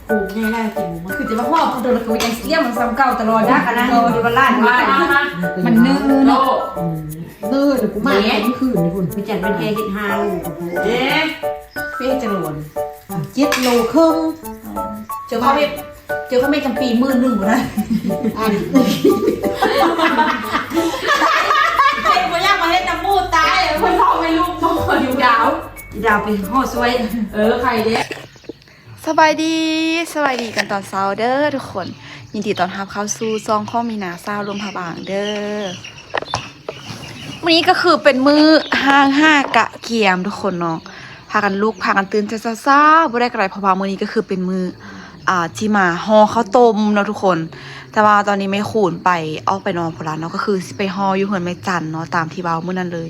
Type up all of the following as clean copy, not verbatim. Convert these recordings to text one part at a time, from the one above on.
ปลูกง่ายได้กินมันคือจะมาห่อโดนกระวิจังเสี้ยมันซ้ำเก่าตลอดนะกันนะดูบอลล่ามันเนื้อเนาะเนื้อเดี๋ยวกูมาเมื่อคืนนี่คุณ มีจัดเป็นแกเห็ดฮาลูกเจ๊เป๊ะจะหล่น7 โลครึ่งเจอเขาไม่จำปีมือหนึ่งนะอันเฮ้ยมาย่างมาเล่นน้ำมูดตายคนพ่อไม่ลูกพ่ออยู่ดาวไปห่อสวยใครเด็กสบายดีกันตอนเช้าเด้อทุกคนยินดีต้อนรับเข้าสู่ซองข้อมีนาซาวลมพะบางเด้อวันนี้ก็คือเป็นมือ5 กะเกียมทุกคนเนาะพากันลุกพากันตื่นจะซ่าบ่ได้กระไรเพราะว่ามื้อนี้ก็คือเป็นมือที่มาห่อข้าวต้มเนาะทุกคนแต่ว่าตอนนี้ไม่ขูนไปออกไปนอนพลานเนาะก็คือไปห่ออยู่เฮือนแม่จันเนาะตามที่เว้ามื้อนั้นเลย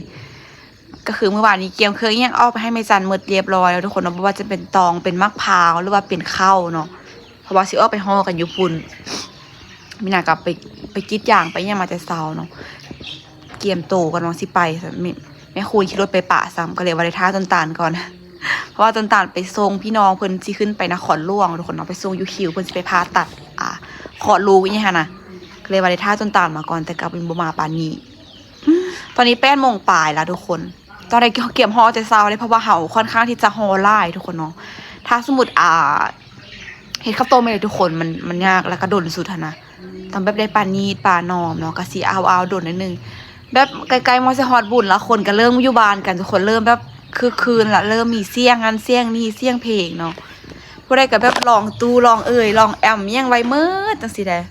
ก็คือเมื่อวานนี้เกียมเคยยังเอาไปให้แม่จันหมดเรียบร้อยแล้วทุกคนเนาะบ่ว่าจะเป็นตองเป็นมะพร้าวหรือว่าเป็นข้าวเนาะเพราะว่าสิเอาไปห่อกันอยู่ปุ่นมีนากับไปกิดอย่างไปยังมาแต่เช้าเนาะเกียมโตกันน้องสิไปแม่คูณขี่รถไปป่าซ้ำก็เลยว่าได้ท่าต้นตาลก่อนเพราะว่าต้นตาลไปส่งพี่น้องเพิ่นสิขึ้นไปนครหลวงทุกคนเนาะไปส่งอยู่คิวเพิ่นสิไปผ่าตัดขอดรูอย่างเงี้ยค่ะนะก็เลยว่าได้ท่าต้นตาลมาก่อนแต่กลับเป็นบ่มาปานนี้ตอนนี้8 โมงปลายแล้วทุกคนตอนนี้เกี่ยมห่อแต่เช้าเลยเพราะว่าเฮาค่อนข้างที่จะห่อหลายทุกคนเนาะถ้าสมมุติเฮ็ดข้าวต้มไม่ได้ทุกคนมันยากแล้วก็ดนสุดนะต้องแบบได้ปานนี้ปานอมเนาะก็สิเอาดนนิดนึงแบบไกลๆมอสิฮอดบุญแล้วคนก็เริ่มอยู่บ้านกันทุกคนเริ่มแบบคือคืนละเริ่มมีเสียงงานเสียงนี่เสียงเพลงเนาะผู้ใดก็แบบลองตู้ลองลองแอมยังไว้มืดจังซี่แหละ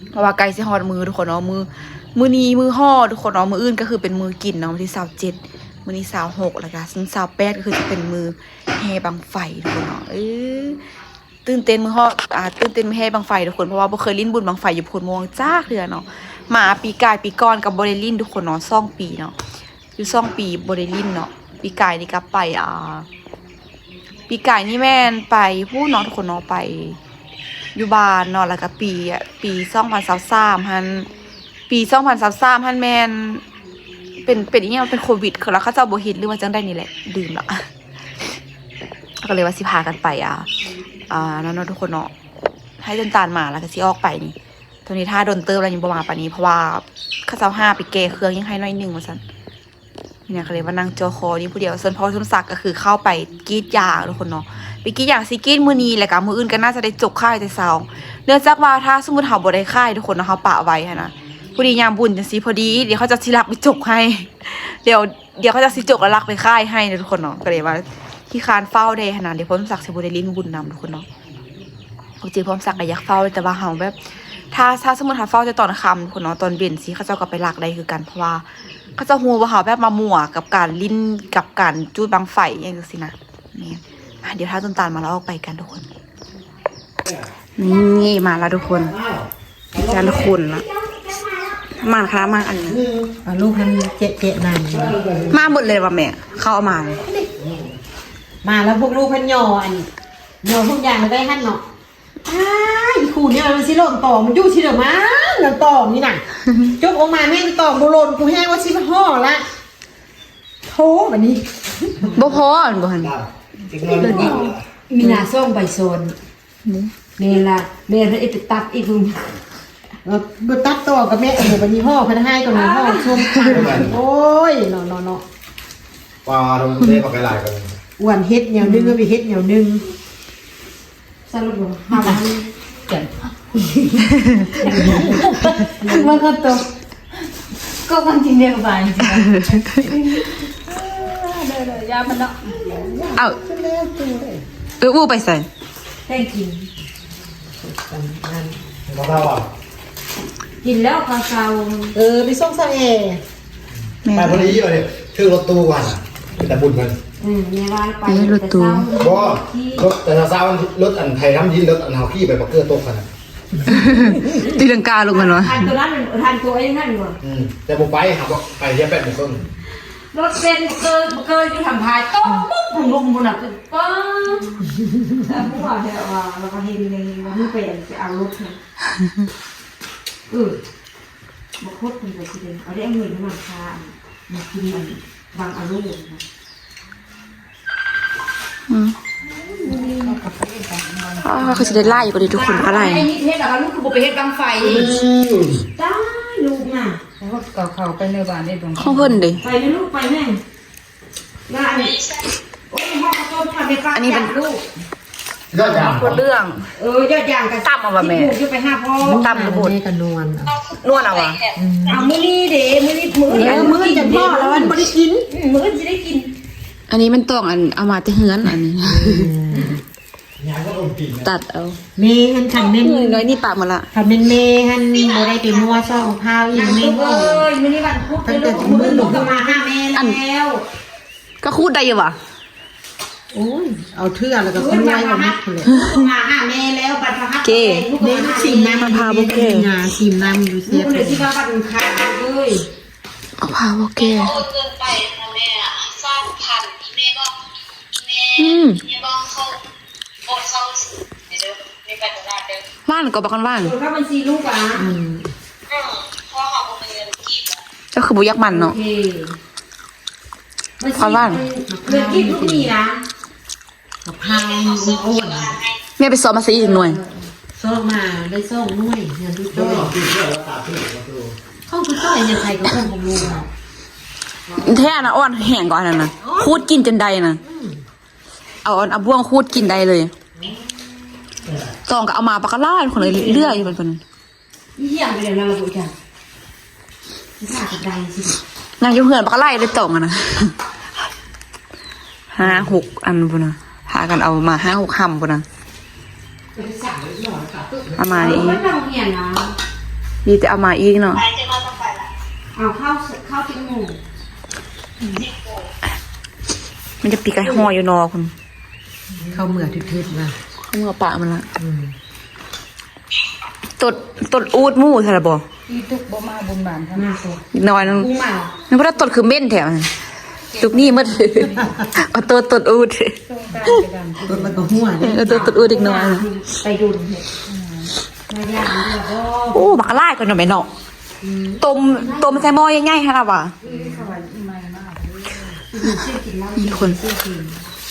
เพราะว่าไกลสิฮอดมือทุกคนเนาะมือนี้มือห่อทุกคนเนาะมืออื่นก็คือเป็นมือกินเนาะวันที่27มื้อนี้26แล้วก็ซึ่ง28ก็คือจะเป็นมือแห่บังไฟทุกคนเนาะตื่นเต้นมือห่อตื่นเต้นไม่ให้บังไฟทุกคนเพราะว่าบ่เคยลิ้นบุญบังไฟอยู่พุ่นมวงจ้าเทื่อเนาะมาปีกายปีก่อนกับบ่ได้ลิ้นทุกคนเนาะ2 ปีเนาะอยู่2 ปีบ่ได้ลิ้นเนาะปีกายนี่ก็ไปปีกายนี่แม่นไปผู้เนาะทุกคนเนาะไปอยู่บ้านเนาะแล้วก็ปี2023หั่นปี2023หั่นแม่นเป็นอีหยังเป็นโควิดคือแล้วเขาเจ้าบ่เฮ็ดหรือว่าจังได๋นี่แหละดื่มละก็เลยว่าสิพากันไปนั่นเนาะทุกคนเนาะให้ต้นตาลมาแล้วก็สิออกไปนี่ตอนนี้ถ้าโดนเติมแล้วยังบ่มาปานนี้เพราะว่าเขาเจ้า5ไปแก้เครื่องยังให้น้อยนึงว่าซั่นเนี่ยก็เลยว่านั่งจอคอนี่ผู้เดียวส่วนพ่อสมศักดิ์ก็คือเข้าไปกรีดยางทุกคนเนาะไปกรีดยางสิกรีดมื้อนี้แล้วก็มื้ออื่นก็น่าจะได้จบค่ายแต่เช้าเนื่องจากว่าถ้าสมมุติเฮาบ่ได้ค่ายทุกคนเนาะเฮาปะไว้หั่นน่ะพอดียามบุญจังซี่พอดีเดี๋ยวเขาจะสิรับไปจบให้เดี๋ยวเขาจะสิจบแล้วรักไปค่ายให้นะทุกคนเนาะก็เลยว่าที่คานเฝ้าได้ขนาดเดี๋ยวพ่อสมศักดิ์สิบ่ได้ลิ้นบุญนำทุกคนเนาะจริงพ่อสมศักดิ์ก็อยากเฝ้าแต่ว่าเฮาแบบถ้าสมมุติเฮาเฝ้าแต่ตอนค่ำทุกคนเนาะตอนเย็นสิเขาเจ้าก็ไปรักได้คือกันเพราะว่าเขาจะฮู้ว่าเฮาแบบมามั่วกับการลิ้นกับการจุดบังไฟอย่างจังซี่นะนี่เดี๋ยวถ้าต้นตาลมาแล้วออกไปกันทุกคนนี่มาแล้วทุกคนจานคุณละมาค่ะมาอันนี้ลูกพันเจ็ดนั่นมาหมดเลยว่ะแม่เขาเอามาแล้วพวกลูกพันย่อทุกอย่างมันได้หั่นเนาะอีคู่เนี่ยมันสิหล่นต่อมันอยู่ที่เดิมมันต่อนี่น่ะจกออกมาแม่งต่อบ่หล่นกูแห้งว่าสิมาห่อละโธ่บัดนี้บ่พอบ่หั่นมีนาส่งใบโซนเมล่ะเมล่ะไปตัดอีกบ่ตัดต่อกับแม่บัดนี้ห่อพันให้กับแม่ห่อชมโอ้ยเนาะว่าเราได้ปากหลายกันอ้วนเฮ็ดแนวนึงก็ไปเฮ็ดแนวนึงสรุปหาวันกันมันก็ตกก็มันจริงเดียวกันจริงยามันเนาะเอาอู้ไปใส่ได้กินเรากินแล้วข้าวเช้าไปส่งซะไปพอดีเลยชื่อรถตู้ก่อนแต่บุญมันเนี่ยร้านไปรถตู้บ่รถแต่เช้ารถอันไทยทำยินรถอันเฮาขี้ไปปักเกอร์ตกกันตีลังกาลงกันวะทานตัวนั้นทานตัวไอ้นั่นก่อนแต่ผมไปหาว่าไปเที่ยว8 โมงครึ่งรถเป็นเกยที่ทำพายต้มปุ๊บลงบนหนักก็แต่พวกเราเนี่ยว่าเราก็เห็นในว่าไม่เป็นไปเอารถเนี่ยมาโคตรเป็นไปทีเดียวเอาได้เงินมาทานมากินมันบางอารมณ์นะ เขาจะได้ไล่อยู่กันดีทุกคนอะไร ไอ้นี่เฮ็ดแล้วลูกคือบ่ไปเฮ็ดบังไฟได้ลูกน่ะ เขาไปในบ้านได้ตรง ข้องเพิ่นดิ ไปเลยลูกไปแม่ได้อันนี้โอ้ยพ่อต้มทำไปฟังลูก ยอดยาง คนเรื่อง ยอดยางกัน ตั้มเอาบ่แม่ จะไปหาพ่อ ตำระบดกันนวล นวดเอาวะ เอามื้อนี้เด้มื้อนี้มื้อ มื้อจะพ่อแล้วมันบ่ได้กิน มื้อจะได้กิน อันนี้มันต้องอันเอามาแต่เฮือนอันนี้ ยางก็ต้องกินนะ ตัดเอา เมหันขันเมน น้อยนี่ปากมาละ ขันเมนเมหันบ่ได้ไปมัวซ่องข้าวอีกเมน มื้อนี้วันพุธเลยลูกมื้อลูกก็มาหาแม่แล้ว ก็คูดได้อยู่วะ โอ้ยเอาเทื่อแล้วก็คุ้นไว้กับมัดเลย มาหาแม่แล้วบัดพระพัก เก้ เมนชิมน้ำมะพร้าวบ่แก่งาชิมน้ำดูเสี ลู ย กเลยที่ว่าบัดขาดเลย เอาพาโอเค โอนเกินไปนะแม่อะสร้างพันอีเมลแม่ แม่บ้องเข้าโอนเข้าเดี๋ยวมีปัญหาเดิม ว่านก็บอกกันว่าน ถ้ามันซีลูกอ่ะ พ่อเขาคงเป็นเงินกีบแล้ว ก็คือบุยักมัน โอ เนาะ เคเกิดกินลูกมีนะ มะพร้าวอ้วน แม่ไปซ้อมมาซีถึงหน่วย ซ่องมาได้ซ่องนุ่ยเงินดู ต้ ต้ อ อง ย กินเพื่อรักษาเพื่อนก็คือ ข้องคือต้อยยังไงก็ข้องของลุงอ่ะ แท้นะอ้อนแห้งก่อนนั่นนะคูดกินจนใดนะเอาอ่อนเอาบ่วงคูดกินได้เลยตองก็เอามาปากกาล่าคนเลยเลื่อยอยู่เป็นคน เหี้ยไปเดี๋ยวเราบุจ้ะที่ขาดกับใดสิ นางอยู่เพื่อนปากกาล่าเลยตองอะนะ5-6 อันพุ่นนะพากันเอามา5-6 หำพุ่นนะเอามาอีก ไม่ต้องเหี้ยนะ ดีแต่เอามาอีกเนาะ ไปจะมาต้องไปละ เอาข้าวทิ้งหมู มันจะปีกไก่ห่ออยู่นอคุณ เข้าเมื่อทึบๆนะ เขาเมื่อปะมันละตดอูดหมู่ใช่หรือบ่ ที่ทุกบ่มาบุญบานทั้ง มาตัว อีกหน้อยนึง กูมา นึกว่าตดคือเม่นแถวนั้นจุกนี่มันเอาตัวตดอูด ต้องการไปกัน รถมันก็หัวเนี่ย เอาตัวตดอูดอีกหน้อยนึง ไปดุนเห็ดมาย่างด้วยก็ โอ้บักลายก่อนหน่อยไหมเนาะต้มใส่หม้อใหญ่ๆฮะล่ะว่ะมีคน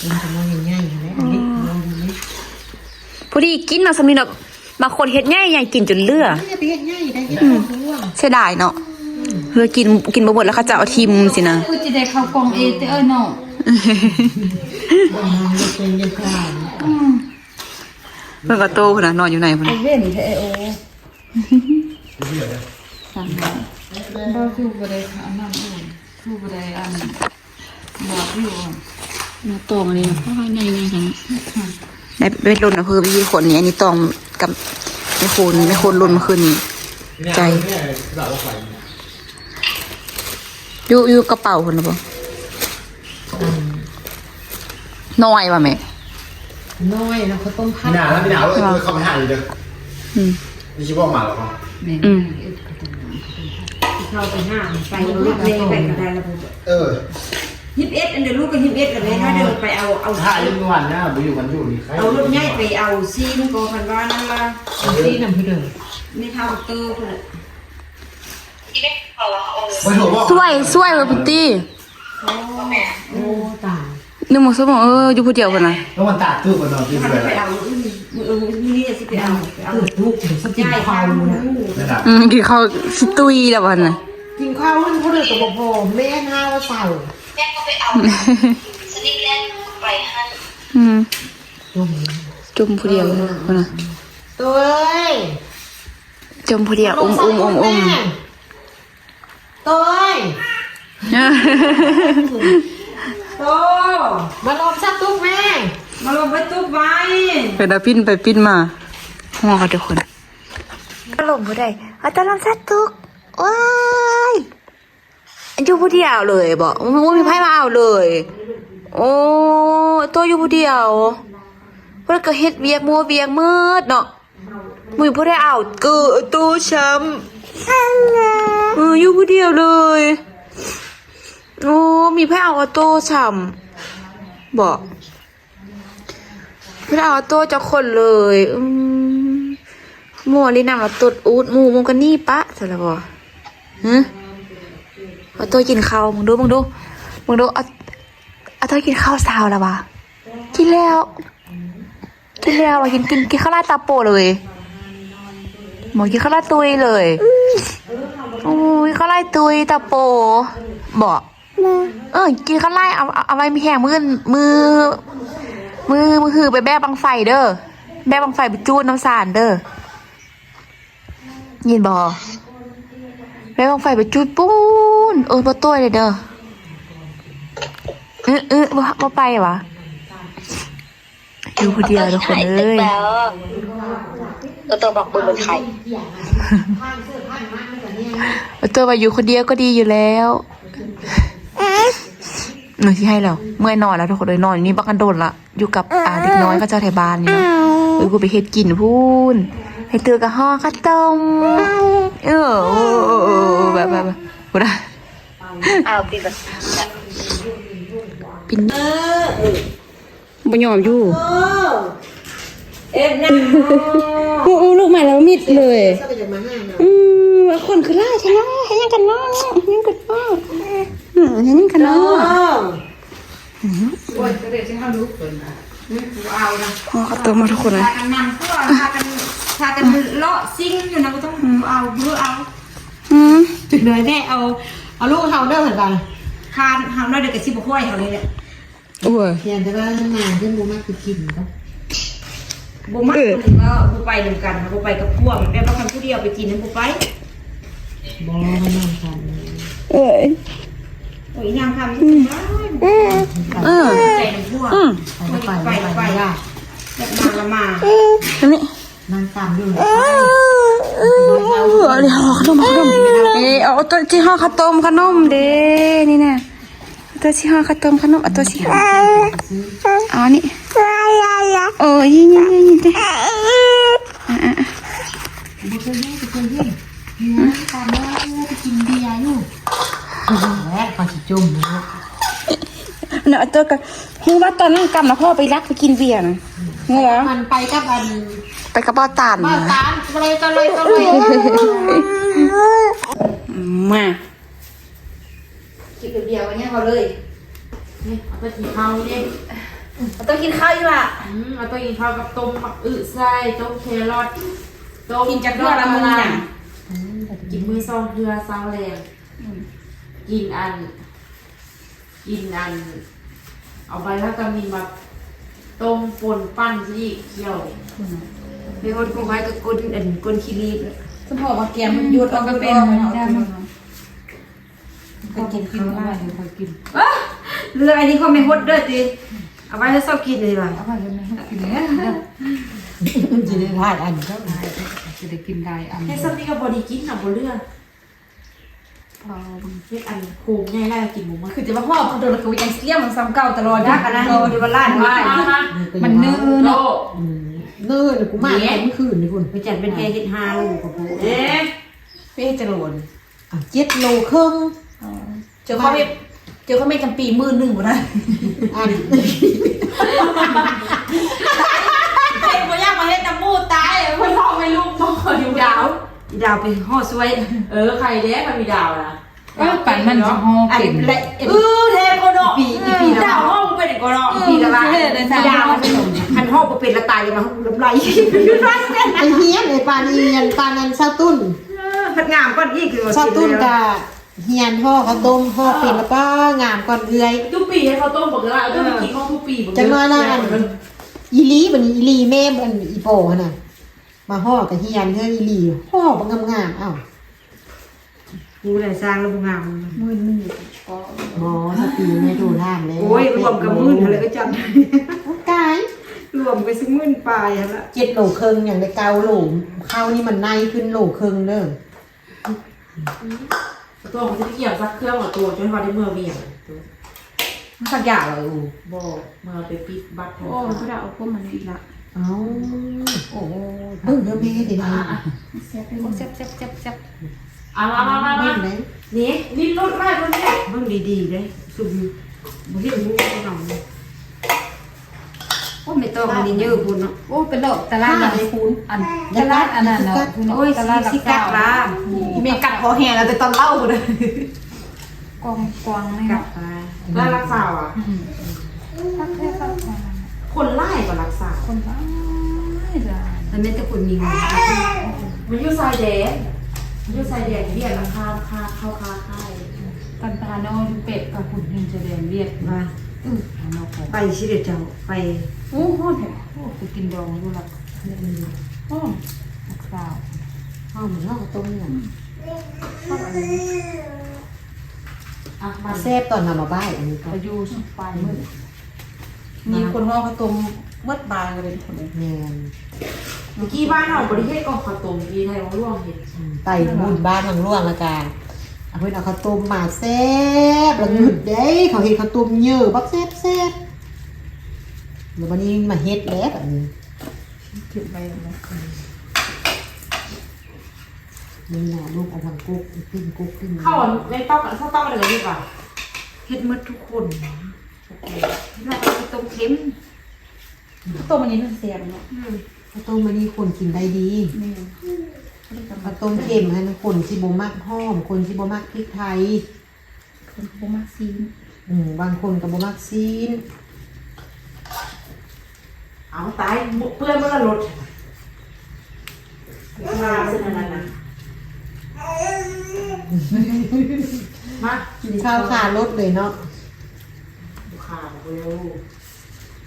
มันจะมองง่ายๆอยู่แล้วอันนี้ลองดูนี่ พอดีกินเนาะสำนีเนาะบางคนเฮ็ดง่ายใหญ่กินจนเลือ ไม่จะไปเฮ็ดง่ายได้เฮ็ดของร่วง เสียดายเนาะเลือกินบ่หมดแล้วเขาจะเอาทิมสินะ คือจะได้เข้ากองเอเตอร์เนาะ มองจะเป็นยังไง เพิ่นก็โตพุ่นน่ะนอนอยู่ไหนพุ่น ไอ น่ะ เว้นแท้โอบ่สู้บ่ได้อันนั้นโอนสู้บ่ได้อันบอกอยู่ มาตองอันนี้เพราะว่าใหญ่ๆจังได้เบ็ดลนน่ะคือมีคนนี้อันนี้ตองกับไม่คนลนเมื่อคืนนี้ ใจ แม่กระดาษว่าไฟ อยู่กระเป๋าพุ่นน่ะบ่น้อยว่ะแม่ น้อยแล้วเขาต้มผั ไม่ ด นานแล้วไม่นานเลยเข้าไปหาอยู่เด้อ อืม นี่ชิบอกมาแล้วครับ อืม เข้าไปห้ามไปลูกเลยไปกับใดระบุ 21อันเดียวลูกก็21กันเลยถ้าเดินไปเอา ถ้าอายุวันนะบุอยู่กันอยู่นี่ใคร เอารถใหญ่ไปเอาซีนก็คันว่านั่นละ ซีน้ำพี่เด้อ ไม่เท่าเตอร์คนละ อีเมลเขาละโอน ไม่ถูกบอก สวยเว้ยพุตตี้ โอ้ตาย นึกว่าสมองอยู่ผู้เดียวพุ่นน่ะ แล้วมันตาตื้อกันนอนที่ ถ้า เบื่อ ไปเอานี่สิไปเอา เกิดลูกเดี๋ยวสัก ใหญ่ กิน ข้า ข้าว ว นะ ไม่ได้ กินข้าวสิตุยแล้ววันน่ะ กินข้าวมันเขาเลยกับพ่อแม่ห้าวเสา แม่ก็ไปเอาสนิทแรกไปให้ อืม จุ่ม จมผู้เดียวพุ่นน่ะ ตัวเอ้ย จมผู้เดียวอุ้ม ตัวเอ้ย โต มาลมซักตุ๊กแม่ มาลงไปตุ๊กไว้ เป็นดาปิ้นไปปิ้นมาห้องเขาทุกคนตลมผู้ใดเอาตลมสัตว์ทุกว้ายอยู่ผู้เดียวเลยบอกว่ามีไพ่มาเอาเลย โอ้ตัวอยู่ผู้เดียวเพื่อนก็เฮ็ดเวียกมัวเวียกมืดเนาะมือผู้ได้เอาเกิดตัวช้ำอยู่ผู้เดียวเลยโอ้มีไพ่เอาโต้ช้ำบอกไม่ได้เอาโต้เจ้าคนเลยมัวนี่นำมาตดอูดหมูมึงกันนี่ปะใช่แล้วบ่ฮะเอาโต้กินข้าวมึงดูเอาโต้กินข้าวสาวแล้ววะกินแล้ว กินแล้วกินข้าวราดตาโปเลยหมอกินข้าวราดตุยเลยอุ้ยข้าวราดตุยตาโปบอกกินข้าวราดเอาไว้มีแห้งมือคือไปแบ้บังไฟเด้อแบ้บังไฟไปจูดน้ำสารเด้อยินบอแบ้บังไฟไปจูดปูนบ่ตัวเลยเด้อบ่ไปวะอยู่คนเดียวทุกคนเอ้ย ตัวบอกบุญเป็นใคร ตัวว่าอยู่คนเดียวก็ดีอยู่แล้วหนูที่ให้แล้วเมื่อยนอนแล้วทุกคนเลยนอนนี่บักกันโดนละอยู่กับเด็กน้อยก็เจ้าไทยบ้านนี่เนาะกูไปเฮ็ดกินพูนให้เตือกับห่อข้าวต้มแบบกูได้ เอาปีแบบ ปินบ่ยอมอยู่ เอ็ดนะ ลูกมาแล้วมิดเลย ก็จะมาห้ามเรา คนคือไล่ใช่ไหมให้ยังกันเนาะให้ยังกันเนาะโอ้ยเดี๋ยวจะเข้าลุกก่อนนะกูเอานะ ห่อข้าวต้มมาทุกคนเลย พากันนั่งก็พากันเลาะซิ่งอยู่นะก็ต้องเอาเพื่อเอา จุดเลยแน่เอาลูกเขาเด้อเหมือนกัน คานเฮาน้อยเด็กกับสิบห้อยเขาเลยเนี่ย โอ้ย เพียงแต่ว่าหนาขึ้นบูมากคือกินก็ บุมักคนก็บุไปเหมือนกันบุไปกับพวกแม่บางครั้งผู้เดียวไปกินนั้นบุไป บอมันนำกัน เอ้ย โอ้ยยังทำที่ได้ใจน้ำพวกไปแบบมาละมา อันนี้ นั่งตามอยู่ เดี๋ยวห่อขนมเอาตัวที่ห่อข้าวต้มขนมเด้นี่แน่ตัวที่ห่อข้าวต้มขนมเอาตัวที่เอานี่โอ้ยยิงเด้ ตามว่าไปกินเบียร์อยู่แล้วเขาจะจุ่มนะ เนาะตัวกันฮู้ว่าตอนนั้นกำนะพ่อไปรักไปกินเบียร์นะงูเหรอ มันไปกับอัน ไปกับบ้าตาน บ้าตามอะไรกันเลย มา กินเดียวกันเนี่ยเขาเลยนี่เอาไปกินข้าวนี่เอาไปกินข้าวอีกละเอาไปกินข้าวกับต้มผักไส้ต้มแครอทต้มกินจากเพื่อละมือเนี่ยกินมือซองเพื่อซาวแรงกินอันเอาใบแล้วก็มีมาต้มป่นปั้นที่เคี่ยวเป็นคนคงคล้ายกับก้นขี้รีบ สมพอว่าแกมมันยุดเอาก็เป็นไปกินข้าวได้คอยกิน เรืออันนี้เขาไม่ฮดเด้อจีเอาไว้ให้เศร้ากินเลยว่ะ เอาไปเลยไม่กินแล้ว จะได้ทานอันก็ จะได้กินได้อัน ให้เศร้านี่ก็บอดีกินหนักบนเรือเฮ็ดอันโค้งง่ายได้กินหมูมัน คือจะมาห่อพอโดนแล้วก็ยังเสี้ยมซ้ำเก่าตลอด ยากอันนั้นอยู่บนล้านไม้ มันเนื้อเนาะ เนื้อกูมาเมื่อคืนนี่คุณ ไปจัดเป็นแกเฮ็ดฮาลูกกับผู้ เป้จะโหลน 7 โลครึ่ง เจอเขาไม่จำปีมือหนึ่งหมดนะ อัน เฮ็ดบ่ยากมาเฮ็ดน้ำมูกตายเพิ่นพ่อไม่ลูกบ่อยู่ดาวไปห่อสวยใครเด้มันมีดาวนะ ปั่นมันจะห่อ อัน เป็น และเทโกโนปีดาวห้องเป็นโกโนปีละดาวคันห้องเป็นละตายเลยมาลำไร ไอ้เฮียนไอ้ปานเฮียนปานนั้นซาตุ้น พัดงามก้อนอีกคือ ซาตุ้นกะเฮียนห่อข้าวต้มห่อเป็นแล้วก็งามก่อนเอื้อย ทุกปีให้เขาต้มบอกว่าต้องกินห้องทุกปีบอก จังว่าน่ะอันอีลีบัดนี้อีลีแม่อันอีโปหั่นน่ะมาห่อกับเฮียนเฮืออีลีห่อบ่งามๆอ้าว กูได้สร้างแล้วงาม มือหนึ่ง หมอสปีแม่ดูทางเลย โอ้ยรวมกับมื่นอะไรก็จ กาย ำรวมไปซึ่งมื่นปลายละ 7 โลครึ่งอย่างได้9 โลข้าวนี่มันในขึ้นโลครึ่งเด้อ ตัวของจะเกี่ยวซักเครื่องกับตัวจนพอได้เมื่อเวียง สักอย่างเลย บอกเมื่อไปปิดบัตร โอ้ก็ได้เอาพวกมันอีกละ เอ้าโอ้เดี๋ยวแม่สิได้ เสียไปเจ็บ มานี่นี่รถไล่คนนี้มึงดีๆเลยสุ่มมึงเห็นมึงไม่หนำโอ้ไม่ต้องมันเยอะคุณเนาะ โอ้เป็นโลตลาดอะไรคุณอันตลาดอันนั้นเนาะ โอ้ย ตลาด สิกัดละ เมกัดคอแห้แล้วแต่ตอนเล่าเลยกองนี่ กัดละแล้วรักษาอ่ะ รักแค่รักษา คนไล่ก็รักษา คนบ้า มันไม่แต่คนมีเงิน มันอยู่ชายแดนมันอยู่ชายแดนเรียกราคาเข้าค้าค่าย กันตาน้อยเป็ดกับหุ่นยังจะแดงเรียก มา เราของ ไปสิเดี๋ยวเจ้าไป โอ้โหแท้โอ้ไปกินดองดูละโอ้นักสาว ห้องห้องต้มเนี่ยมาแซ่บตอนนำมาบ้านอันนี้ก็ ไปอยู่สุดปลายมือมีคนห่อข้าวต้มเมื่อบานกันเป็นคนเลย แมน เมื่อกี้บ้านเราบริเทศกองข้าวต้มปีไทยว่าร่วงเห็ด ไปบุญบ้านทางล่วงละกันเอาเพื่อนเอาข้าวต้มมาแซ่บแล้วหยุดเด้เขาเห็นข้าวต้มเยอะบักแซ่บเดี๋ยววันนี้มาเฮ็ดแล้วแบบนี้ ถึงไปนะ นี่นะลูกเอาทางกุ๊กปิ้งกุ๊กปิ้ง เข้าในต๊อกเข้าต๊อกอะไรกันดีกว่า เฮ็ดหมดทุกคนแล้วก็ต้มเค็ม ต้มอันนี้มันเสียบเนาะ ข้าวต้มมันนี่คนกินได้ดี นี่ ข้าวต้มเค็มให้คนที่บ่มักหอมคนที่บ่มักพริกไทย คนเขามาซีน บางคนก็บ่มักซีน เอาตายเพื่อนมันละรถมาซึ่งอันนั้นนะมา กินข้าวขารถเลยเนาะ ดูข่าวเร็ว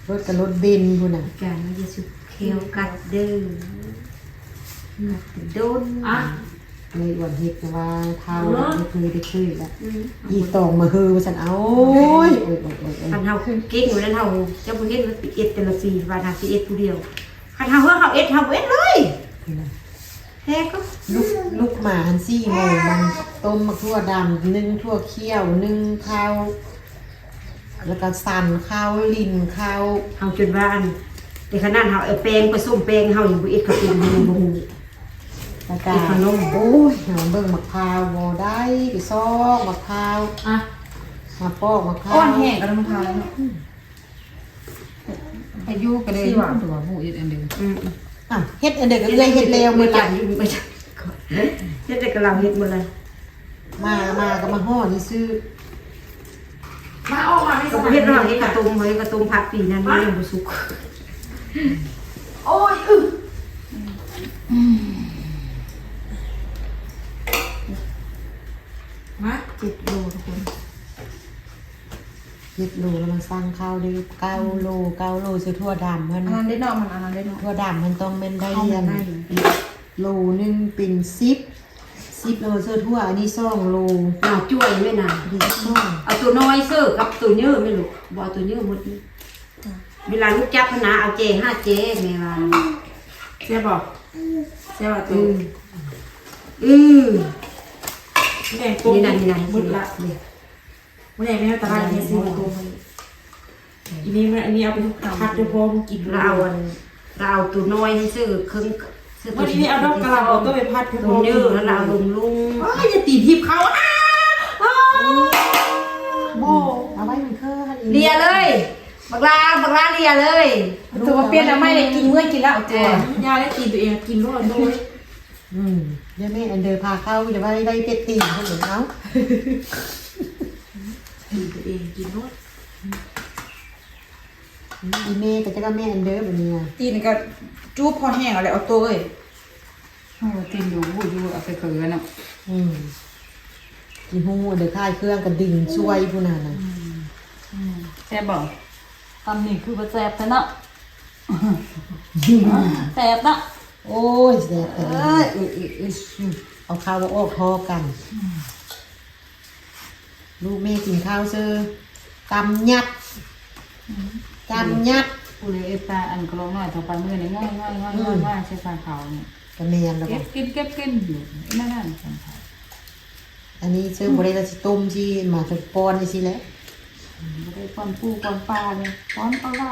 รถกับรถเบนพุ่นน่ะ การมันจะสุดเคียวกัดเด้อหนักโดน อ่ะ เลยอ้วนเฮ็ดแต่ว่าเท้าได้เคยแล้วอีตองมาฮือว่าซั่นเอาโอ้ย คันเฮาเก่งอยู่นั้นเฮาเจ้าบ่เฮ็ดมันเอ็ดแต่ละ4ว่าหาสิเอ็ดผู้เดียวคันเฮาเฮาเอ็ดเลยแท้ก็ ลูกหมาหันซี่โมงมันต้มมะทั่วดำนึ่งทั่วเคี่ยวนึ่งข้าวแล้วก็สั่นข้าวลิ้นข้าว เฮาจนว่าอันแต่ขนาดเฮาเอาแป้งผสมแป้งเฮายังบ่เอ็ดกับเป็นบ่ฮู้ แล้วก็โอ้ยหาเบิ่งมะพร้าวบ่ได้ไปซอกมะพร้าว อ่ะ มาปอกมะพร้าว ก้อนแห้งกับน้ำพายเนาะอายุก็เลยตัวผู้อีกอันเดียว เฮ็ดอันเด็กก็เลยเฮ็ดเร็ว มื้ มื้ อ อ จั ละ นอยู่บ่จันเฮ็ดแต่กับเราเฮ็ดหมดเลย มาก็มาห่อนี่ซื้อ มาออกมาให้ส ก็ บาย เฮ็ดเราเฮ็ดกระตุ้มผักปีนั้นมันยังบ่สุก โอ้ยมา 7 โลทุกคน 7 โลแล้วมันสร้างข้าวได้9 โลซื้อทั่วดำมัน อันนั้นได้เนาะมันอันนั้นได้เนาะ ทั่วดำมันต้องแม่นได้เรียนโลนึงเป็น10โลซื้อทั่วอันนี้2 โล น่าช่วยแม่น่ะ ดีซ่อง เอาตัวน้อยเสื้อกับตัวเยอะไม่รู้บ่เอาตัวเยอะหมดนี่เวลาลูกจับพนาเอาเจ5เจแม่ว่า เสียบอกเสียบอกตัว แดงตัว นี่นะ มุดละไม่แดงไม่เอาตลาดเนี่ยซื้อตัวอันนี้มันอันนี้เอาไปพัดเดี๋ยวพอมึงกิน เราเอาตัวน้อยให้ซื้อครึ่งซื้อ วันนี้เอาดอกกระหล่ำเอาตัวไปพัดเดี๋ยวพ ตั อ วเยอะแล้วเราลุง อย่าตีทิพเขา โบเอาไว้มันคือหั่น เลียเลยบักลาเลียเลย ตัวเปลี่ยนแล้วไม่ได้กินเมื่อกินแล้วตัวย าได้กินตัวเองกินรอดด้วย เดี๋ยวแม่อันเดอร์พาเข้าอย่าว่าได้เป็ดตีนเขาเหมือนเอา กินตัวเองกินรอด อีเมย์ก็จะก็แม่อันเดอร์แบบนี้ ตีนก็จูบพอแห้งอะไรเอาตัวเอ้ยโอ้ตีนอยู่เอาไปเกลือเนาะ กินหูเดี๋ยวค่ายเครื่องกันดิ่งช่วยผู้นั้นนะ แซ่บบ่ตอนนี้คือว่าแซ่บเนาะแซ่บเนาะ โอ้ยแซ่บเอาข้าวมาออกคอกันลูกแม่กินข้าวเซอตำยัด ผู้เลยตาอันกลองน้อยต่อไปมือนี่ง่อยใช้ฟันเขาเนี่ย กระเมียนแล้ว เก็ ก็ บกินอยู่นั่นฟันเขา อันนี้เชื่อบริษัทต้มที่มาจากปอนนี่สิแหละ ไม่ได้ป้อนปูป้อนปลาเลยป้อนปลาว่า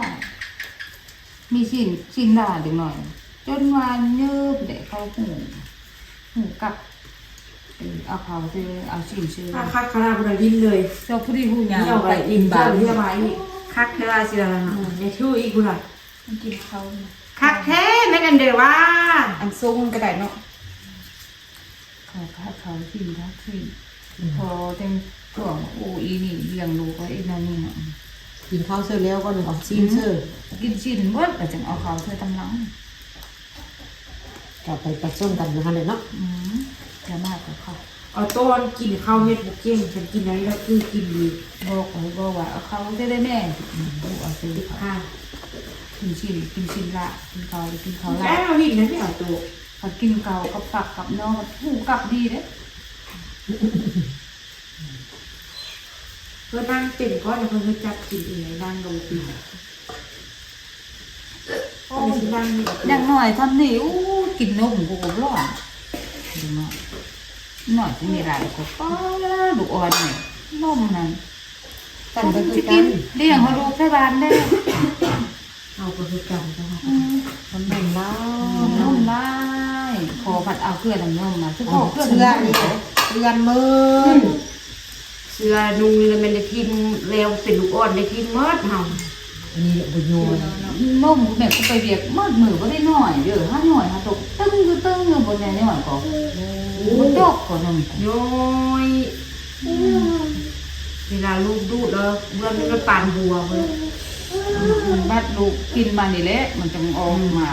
มีชิ้นหนาเด็กหน่อยจนวันเนื้อเด็กเขาหูกับเอาเขาซื้อเอาชิ้นซื้อ ถ้าคัดคณะบุญลิ้นเลย เจ้าผู้ดีผู้ยา เที่ยวไปอินเที่ยวเที่ยวมาอีก คักเธอสิล่ะ ในชื่ออีกคุณอ่ะ กินเขา คักแท้แม่กันเด้อว่า อันซุ้งกระไดเนาะเขาชิ้นทักชิ้นพอเต็มถ่วงโอ้อีนี่เลี้ยงลูกไว้อีนั่นนี่เนาะ กินข้าวเสร็จแล้วก็หนึ่งออกซีนเซอร์ กินชิ้นเมื่อแต่จึงเอาเขาเธอตำลัง ก็ไปผสมกันอยู่หั่นแหละเนาะ จะมากกว่าเขา เอาต้นกินข้าวเม็ดบุกเก้งฉันกินอะไรแล้วคือกินดี บอกว่าเอาเขาได้แม่ดูเอาซื้อเขา ค่ะ กินชิ้นละกินเขาละ แม่มาวิ่งนะพี่เอาตัว เขากินเขากับฝักกับน้องหูกับดีเด้ เพื่อนั่งเต็มก้อนเพื่อจับกินเองนั่งลงกินโอ้ยนั่งนี่ อย่างหน่อยทำนี่อู้กินนมกูก็ร้อนดูหน่อยหน่อยจะมีอะไรก็ป้าลูกอ่อนเนี่ยนมนั่น กันก็คือ จะ กั กิ น นเลี้ยงเขาลูกให้บ้านได้ เอาก็คือกันเจ้าค่ะมันแบ่งแล้ว นมได้พอผัดเอาเกลือน้ำนมมาคือพอเกลือ เสื้อ น้ำน นี่ ม เสื้อมือเสื้อนุ่งแล้วมันได้ทิมแล้วเป็นลูกอ่อนได้ทิมเมิดเฮาอันนี้แหละบุญโยน นมแม่ก็ไปเบียกมืดมือก็ได้หน่อยเด้อห้าหน่อยห้าตกตึ้งอยู่บนเนี่ยหน่อยก็มันดอกก็นม โยยเวลาลูกดูดแล้วเบื้องนี้มันปานบัวเลย บัดลูกกินมานี่แหละมันจะออกมา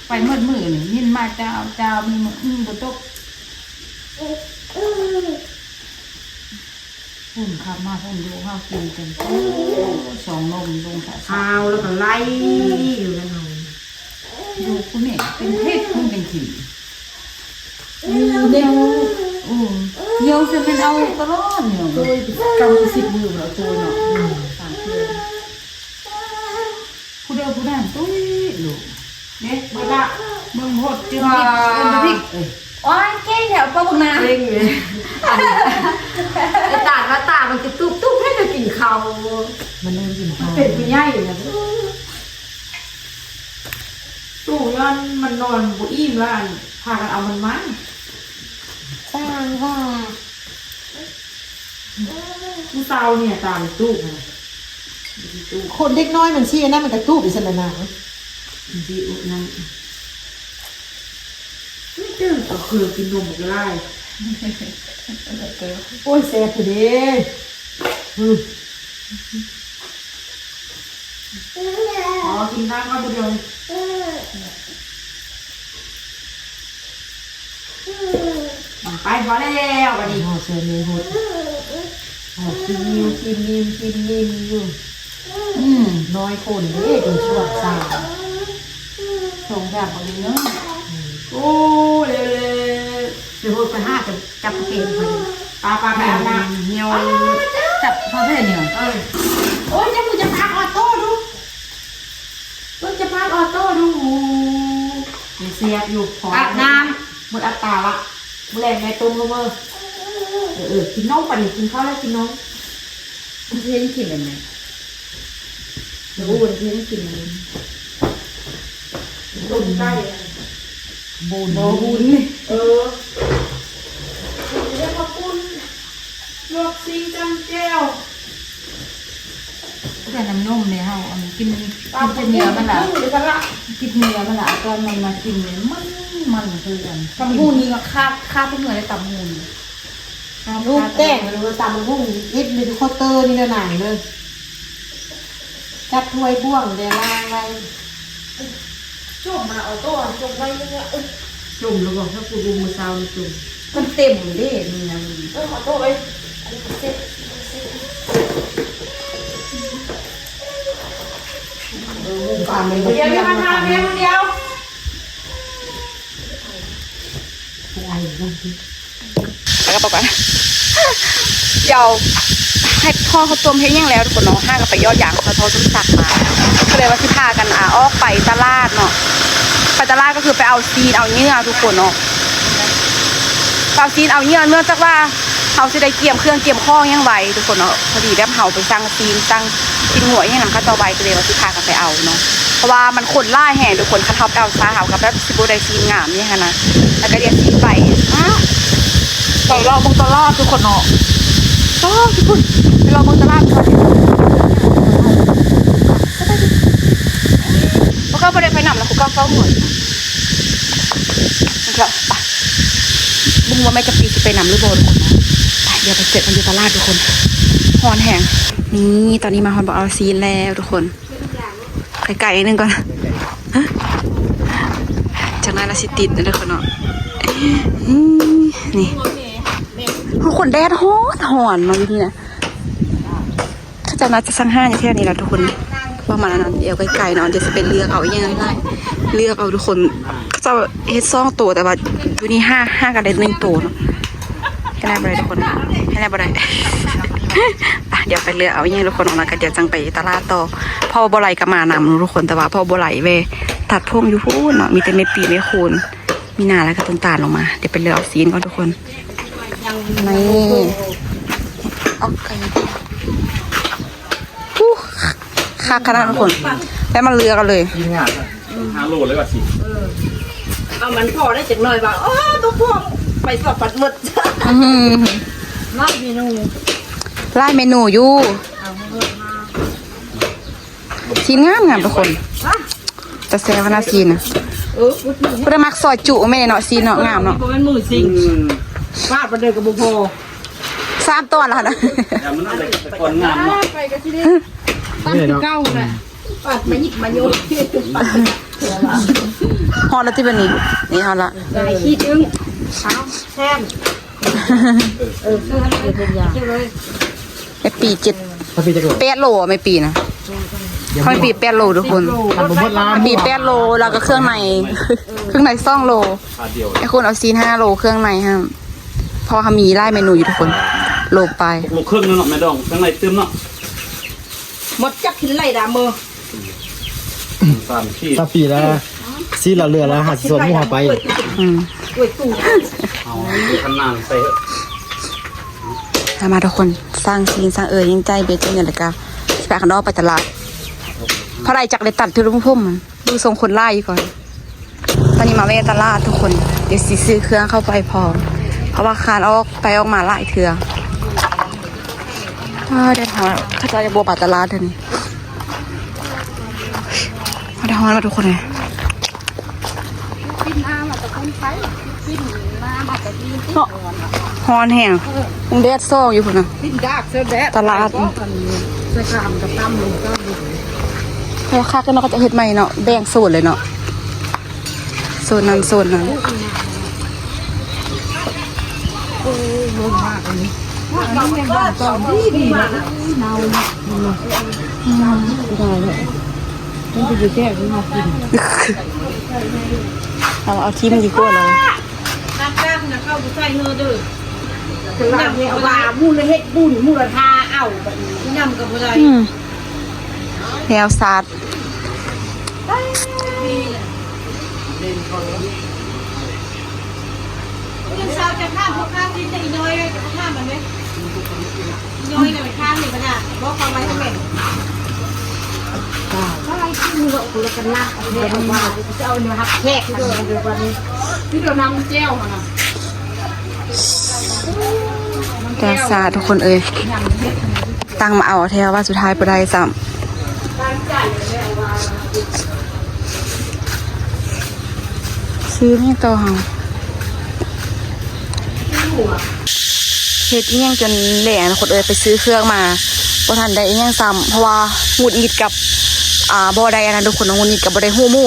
ไปมืดมือนี่ยินมาเจ้ามีมือก็ตกหุ่นขับมาหุ่นดูข้าวกินกันสองนมลงสะ เอาแล้วก็ไล่อยู่แล้วเฮา ดูคุณเนี่ยเป็นเพศคุณเป็นผี เด็ก เดี๋ยวจะเป็นเอาตลอดเนี่ย ตัวกำ10 มือแล้วตัวเนาะ3 เดือน ผู้เดียวผู้นั้นตุ้ยลูก เนี่ยมาละ เมืองโหดจึงมีเป็นพริก โอ้ยเก่งแถวปลาบึกนา เร่งเลยไอ้ตาว่าตามันจะตุ๊บให้จะกินข้าวมันเริ่มกินข้าว เป็นผู้ใหญ่นะตู้ย้อนมันนอนบุอิ่มแล้วอันพากันเอามันมา สร้างว่า ผู้เตาเนี่ยตามตู้ไงตู้ คนเด็กน้อยมันชี้นะมันกระตู้ไปสนนา ดีอุนั่นไม่ตื่นก็คือกินนมก็ได้ โอ้ยแซ่บพอดีอ๋อกินน้ำก็เดียวไปพอแล้ววันนี้ ห่อเสื้อมีหดห่อกินนิ่มอยู่น้อยคนเด้จนชวดสาว ส่งแบบบางเนาะ โอ้เร็ว เดี๋ยวไปหาจะจับเกมพอดี ปลาไปอาบน้ เหี่ยว จับพอแค่เนี่ย ำโอ้ยจะมึงจะพาออโต้ดูมึงจะพาออโต้ดูเสียบอยู่ขอ อาบน้ หมดอัตตาละมึงแรงไงตุ้มลูกเบอร์กินนมปั่นกินข้าวแล้วกินนม เพื่อนกินอะไร เดี๋ยววันที่กินตุ่นใต้ ำบุญ บุญเรียกว่าปุ้นลวกซิงจำแก้ว แต่น้ำนมเนี่ยเฮากินเป็นเนื้อมันละ หรือกันละ กินเนื้อมันละตอนมันมากินเนี่ยมันคือกัน ตำหูนี่ก็ค่าเป็นเหมือนในตำหูน ลูกแต้งหรือว่าตำหุ่งอิดเลยข้าวเตอร์นี่หน่อยเลยจัดถ้วยบ่วงเดี๋ยวล้างไว้ จุ่มมาเอาโต้จุ่มไว้เนี่ย จุ่มแล้วบอกถ้าปูดูมือเช้าจุ่ม มันเต็มเด้นี่นะ ขอโต้ไว้เซ็ต ความเป็น เดี๋ยวมาทำเดียวเดียว อะไรบ้างที่ แล้วก็บอกว่าเดี๋ยวให้พ่อเขาต้มให้ยังแล้วทุกคนเนาะห้ากับไปยอดยางเขาโทรจุดสักมาก็เลยว่าที่พากันออกไปตลาดเนาะไปตลาดก็คือไปเอาซีนเอาเนื้อทุกคนเนาะเอาซีนเอาเนื้อเนื่องจากว่าเขาจะได้เกี่ยมเครื่องเกี่ยมข้อยังไวทุกคนเนาะพอดีแบบเขาไปสั่งซีนสั่งซีนหัวยังนำข้าวเจ้าใบก็เลยว่าที่พากันไปเอาเนาะเพราะว่ามันคนล่าแห่ทุกคนคันท็อปเอาซาเขากับแบบซิโบไดซีนงามเนี่ยค่ะนะแล้วก็เรียนซีนไปต่อรอบมงตลอดทุกคนเนาะต่อทุกคนไปรอบมงตลาดก่อนพวกเขาไปได้ไปนำแล้วพวกเขาเข้าหัวนะครับไปบุ้งว่าแม่จะปีจะไปนำหรือโบทุกคนเนาะไปเดี๋ยวไปเจอกันที่ตลาดทุกคนฮอนแห้งนี่ตอนนี้มาฮอนบอกเอาซีนแล้วทุกคนไกลๆนิดนึงก่อนจากนั้น มานาสิติดนะทุกคนเนาะนี่ทุกคนแดดฮ้อนหอนมาวิธีนะถ้าจะนัดจะสั่งห้าอย่างเท่านี้แล้วทุกคนประมาณนั้นเดี๋ยวไกลๆเนาะเดี๋ยวจะเป็นเลือกเอาอย่างไรเลือกเอาทุกคนก็จะเฮ็ดซ่องตัวแต่ว่าอยู่นี่ห้ากันได้1ตัวเนาะให้ได้บ่ได้ทุกคนให้ได้บ่ได้ เดี๋ยวไปเลือกเอาอย่างทุกคนออกมากันเดี๋ยวจังไปตลาดต่อพ่อบ่ไหลก็มานำทุกคนแต่ว่าพ่อบ่ไหลเวตัดพวงอยู่พูดเนาะมีแต่ไม่ปีไม่คูณมีหนาแล้วก็ต้นตาลลงมาเดี๋ยวไปเลือกเอาซีนก่อนทุกคนนี่เอาไก่ค่าขนาดทุกคนแล้วมาเลือกกันเลย ยิงงาน5 โลเลยว่ะสิ เอามันพอได้จังหน่อยว่าโอ้ตัวพวกไปสอบปัดหมดรอบเมนู ไล่เมนูอยู่ซีนงามทุกคนจะแซ่บขนาดซีนนะพระมักซอยจุไม่ได้เนาะซีนเนาะงามเนาะ เป็นมือสิงฟาดประเดินกับบุพโพ 3 ตัวแล้วนะ แต่มันอะไรแต่ก่อนงามเนาะ ไปกันที่นี่ตั้งเก้าเลยปัดมาหยิบมาโยน ฮอลแล้วที่เป็นนี่ฮอลละ หลายขี้ดึงแช่เสื้อเลยเป็นยาเลย ไม่ปี7 ถ้าพี่จะเกิด 8 โลไม่ปีนะเขาไม่ปี8 โลทุกคน ทำบุญพดล้าน ปี8 โลแล้วก็เครื่องใน2 โลไอ้คุณเอาซีน5 โลเครื่องในฮะพอเขามีไล่เมนูอยู่ทุกคนโลไป 6 โลครึ่งเนาะแม่ดองข้างในเต็มเนาะ หมดจับกินไรดามือ 3 ขีด ถ้าปีแล้วซีเราเรือแล้วหาส่วนมั่วไป กล้วยตู่ เอาขนาดใส่ มาทุกคนสร้างซีนสร้างยิ่งใจเบจเนี่ยเลยกะไปข้างนอกไปตลาดเพราะไรจักเลยตัดที่รุ่มพุ่มมันดูทรงคนไล่ก่อนตอนนี้มาเวตลาดทุกคนเดี๋ยวซื้อเครื่องเข้าไปพอเพราะว่าคานออกไปออกมาหลายเถื่อเดี๋ยวถามถ้าจะบัวปัดตลาดเท่านี้เดี๋ยวฮอนมาทุกคนเลยฮอนแห้งมึงแดดโซ่อยู่พุ่นนะ ดิ้นดากเสื้อแดด ตลาด ใส่กรามกับตั้มลงก็ดู พอค่ากันเราก็จะเฮ็ดใหม่เนาะแบ่งโซนเลยเนาะโซนนั้นโซนนั้น เราเป็นบ้านตอนที่ดีมากเนามันจะอยู่แค่ที่มากิน เอาที่มันดีกว่าเรา น้ำกล้ามนะเข้าไปใส่เนื้อดื้อถึงน้ำเนี่ยว่ามูลเฮ็ดบุญมูลทาเอาแบบนี้น้ำกับอะไร แนวซาด ยังเช้าจะข้ามพวกข้ามที่จะน้อยจะข้ามมันไหมน้อยเนี่ยข้ามนี่มันอ่ะเพราะความไว้ทำไมอะไรที่มือเราคุยกันนะเดี๋ยวมาจะเอาเนื้อหักแขกเดี๋ยววันนี้ที่เรานำแก้วมานะ แนวซาดทุกคนเอ้ยตั้งมาเอาแถวว่าสุดท้ายไปได้ซ้ำซื้อไม่ต่อเฮาเฮ็ดเงี้ยงจนแหล่ทุกคนเอ้ยไปซื้อเครื่องมาบ่ทันได้เงี้ยงซ้ำเพราะว่าหงุดหงิดกับบ่ได้อันนั้นทุกคนหงุดหงิดกับบ่ได้ฮู้หมู่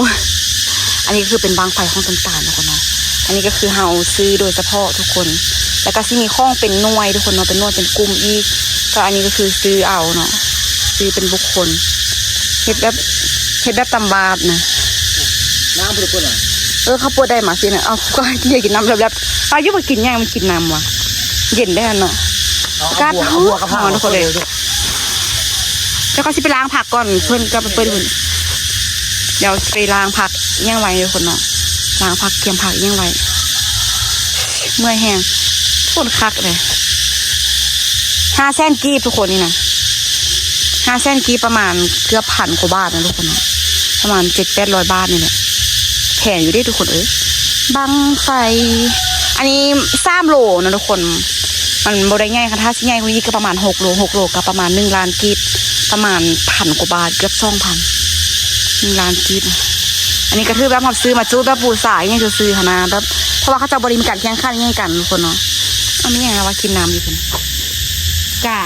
อันนี้คือเป็นบางไฟของต้นตาลทุกคนเนาะอันนี้ก็คือเฮาซื้อโดยเฉพาะทุกคนแล้วก็สิมีข้องเป็นหน่วยทุกคนเนาะเป็นหน่วยเป็นกลุ่มอีกก็อันนี้ก็คือซื้อเอาเนาะซื้อเป็นบุคคลเฮ็ดแบบตำบาบนะน้ำปุ้นอ่ะเขาปวดได้มาสินะเอาก็อยากกินน้ำแบบอายุบ่กินย่างมันกินน้ำว่ะเย็นได้เนาะกาดหัวกับหัวทุกคนเลยแล้วก็สิไปล้างผักก่อนเพิ่นก็ไปเปิดหุ่นเดี๋ยวไปล้างผักย่างไว้ทุกคนเนาะล้างผักเตรียมผักย่างไว้เมื่อยแห้งปวดคักเลย500,000กีบทุกคนนี่นะ500,000กีบประมาณเกือบ1,000 กว่าบาทนะทุกคนเนาะประมาณ700-800 บาทนี่แหละแพงอยู่ดิทุกคนบังไฟอันนี้3 โลนะทุกคนมันบได้ง่ายค่ะถ้าสิง่ายกว่านี้ก็ประมาณ6 โลก็ประมาณ1 ล้านกีบประมาณ1,000 กว่าบาทเกือบ 2,000 1 ล้านกีบอันนี้ก็คือแบบซื้อมาจูดแบบปูสายยังจะซื้อค่ะนะแบบเพราะว่าเขาจะบริการแข่งขันยังกันทุกคนเนาะอันนี้ยังไงว่ากินน้ำอยู่คนกะ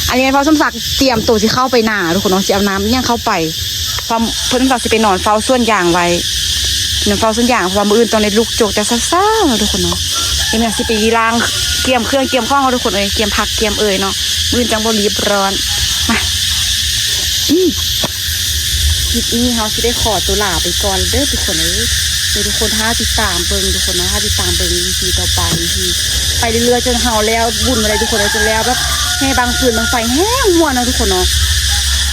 อันนี้พอสมศักดิ์เตรียมตัวที่เข้าไปหนาทุกคนเนาะจะเอาน้ำยังเข้าไปพอเพิ่นศักดิ์จะไปนอนเฝ้าส่วนยางไว้ น้ำเฝ้าสัญญาณเพราะว่ามืออื่นตอนในลูกโจกแต่ซ่าๆเนาะทุกคนเนาะยังไงสิไปล้างเกียมเครื่องเกียมข้องเขาทุกคนเกียมผักเกียมเนาะมืออื่นจังบ่รีบร้อนมาคลิปนี้เขาสิได้ขอตัวลาไปก่อนเด้อทุกคนทุกคนถ้าติดตามเบิ่งทุกคนนะถ้าติดตามเบิ่งทีต่อไปทีไปเรื่อยๆจนเฮาแล้วบุญอะไรทุกคนเลยจนแล้วแบบแห่บางฟืนบางไฟแห้งม่วนเนาะทุกคนเนาะ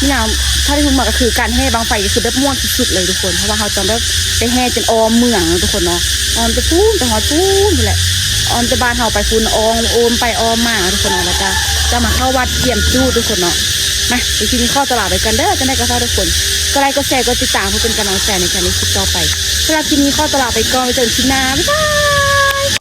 นี่นะถ้าที่ผมบอกก็คือการแห่บางไฟก็คือแบบม่วนสุดๆเลยทุกคนเพราะว่าเขาจะแบบไปแห่จนออมเมืองทุกคนเนาะออมจะปูนไปหอดปูนนี่แหละออมจะบานเฮาไปปูนออมโอมไปออมมาทุกคนเนาะแล้วจะมาเข้าวัดเยี่ยมจู้ทุกคนเนาะมาไปทีนี้ข้อตลาดไปกันเด้อจะได้กระเซ้าทุกคนก็ไลค์ก็แชร์ก็ติดตามเพื่อเป็นกำลังใจในการในคลิปต่อไปสำหรับทีนี้ข้อตลาดไปก่อนไปเจอกันคลิปหน้าบ๊ายบาย